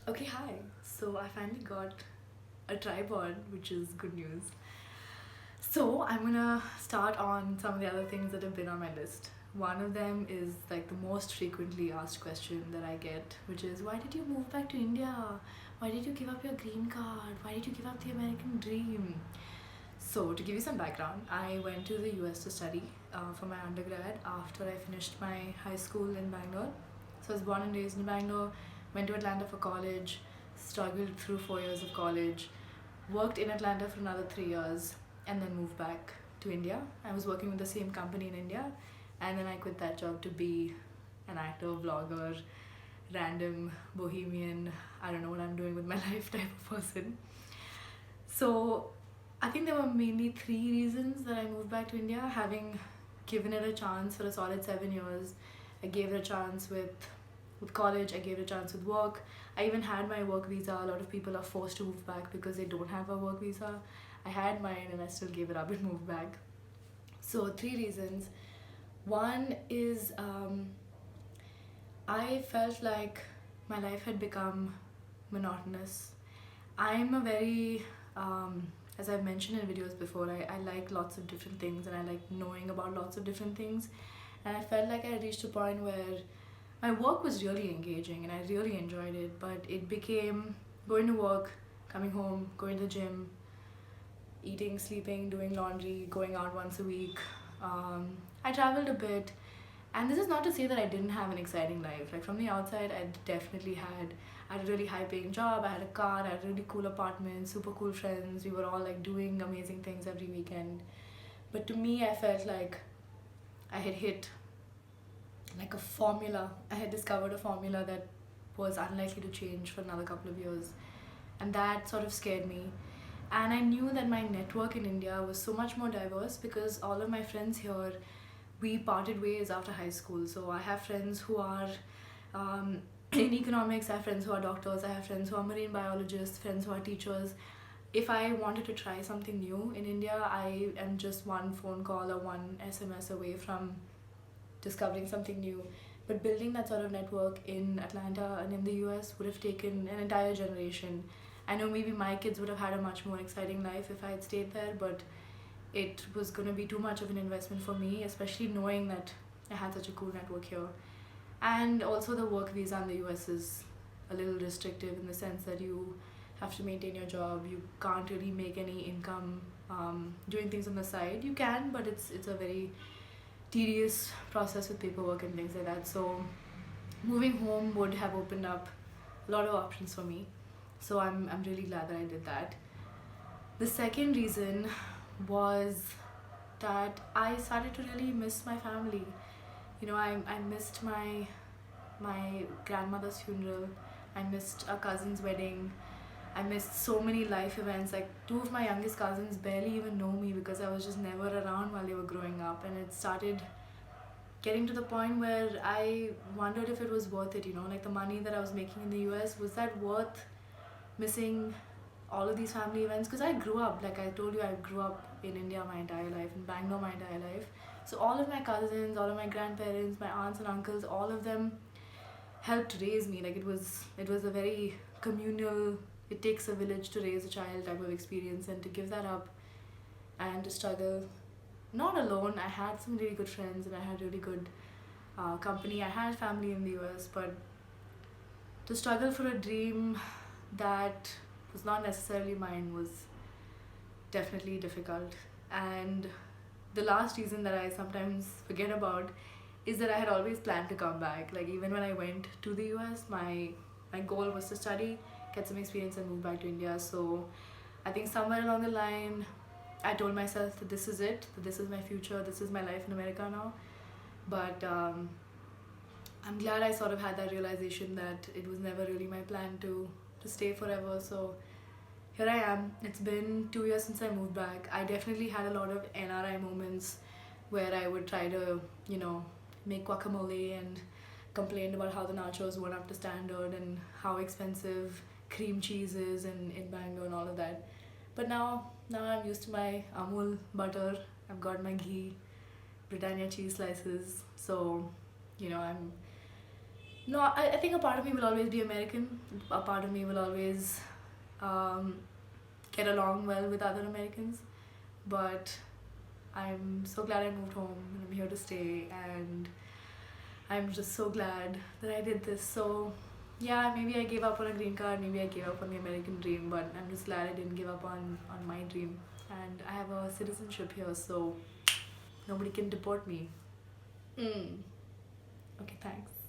Okay, hi. So I finally got a tripod, which is good news. So I'm gonna start on some of the other things that have been on my list. One of them is like the most frequently asked question that I get, which is why did you move back to India? Why did you give up your green card? Why did you give up the American dream? So, to give you some background, I went to the US to study for my undergrad after I finished my high school in Bangalore. So, I was born and raised in Bangalore, went to Atlanta for college, struggled through 4 years of college, worked in Atlanta for another 3 years, and then moved back to India. I was working with the same company in India, and then I quit that job to be an actor, vlogger, random bohemian, I don't know what I'm doing with my life type of person. So I think there were mainly three reasons that I moved back to India. Having given it a chance for a solid 7 years, I gave it a chance with college. I gave it a chance with work. I even had my work visa. A lot of people are forced to move back because they don't have a work visa. I had mine and I still gave it up and moved back. So three reasons. One is I felt like my life had become monotonous. I'm a very, as I've mentioned in videos before, I like lots of different things and I like knowing about lots of different things. And I felt like I reached a point where my work was really engaging and I really enjoyed it, but it became going to work, coming home, going to the gym, eating, sleeping, doing laundry, going out once a week. I traveled a bit, and this is not to say that I didn't have an exciting life. Like from the outside, I definitely had. I had a really high paying job, I had a car, I had a really cool apartment, super cool friends. We were all like doing amazing things every weekend. But to me, I felt like I had hit like a formula. I had discovered a formula that was unlikely to change for another couple of years. And that sort of scared me. And I knew that my network in India was so much more diverse because all of my friends here, we parted ways after high school. So I have friends who are in economics, I have friends who are doctors, I have friends who are marine biologists, friends who are teachers. If I wanted to try something new in India, I am just one phone call or one SMS away from discovering something new. But building that sort of network in Atlanta and in the US would have taken an entire generation. I know maybe my kids would have had a much more exciting life if I had stayed there, but it was going to be too much of an investment for me, especially knowing that I had such a cool network here. And also, the work visa in the US is a little restrictive in the sense that you have to maintain your job. You can't really make any income doing things on the side. You can, but it's a very tedious process with paperwork and things like that. So moving home would have opened up a lot of options for me. So I'm really glad that I did that. The second reason was that I started to really miss my family. I missed my grandmother's funeral. I missed a cousin's wedding. I missed so many life events. Like two of my youngest cousins barely even know me because I was just never around while they were growing up, and it started getting to the point where I wondered if it was worth it. Like the money that I was making in the US, was that worth missing all of these family events? Because I grew up, like I told you, I grew up in India my entire life, in Bangalore my entire life. So all of my cousins, all of my grandparents, my aunts and uncles, all of them helped raise me. Like it was a very communal, it takes a village to raise a child type of experience, and to give that up and to struggle not alone. I had some really good friends and I had really good company. I had family in the US, but to struggle for a dream that was not necessarily mine was definitely difficult. And the last reason that I sometimes forget about is that I had always planned to come back. Like even when I went to the US, my goal was to study, get some experience, and move back to India. So I think somewhere along the line, I told myself that this is it, that this is my future, this is my life in America now. But I'm glad I sort of had that realization that it was never really my plan to stay forever. So here I am. It's been 2 years since I moved back. I definitely had a lot of NRI moments where I would try to, make guacamole and complain about how the nachos weren't up to standard and how expensive cream cheese is in Bangalore and all of that. But now I'm used to my Amul butter. I've got my ghee, Britannia cheese slices. So, I'm No, I think a part of me will always be American. A part of me will always um, get along well with other Americans. But I'm so glad I moved home and I'm here to stay, and I'm just so glad that I did this. So, yeah, maybe I gave up on a green card, maybe I gave up on the American dream, but I'm just glad I didn't give up on my dream. And I have a citizenship here, so nobody can deport me. Mm. Okay, thanks.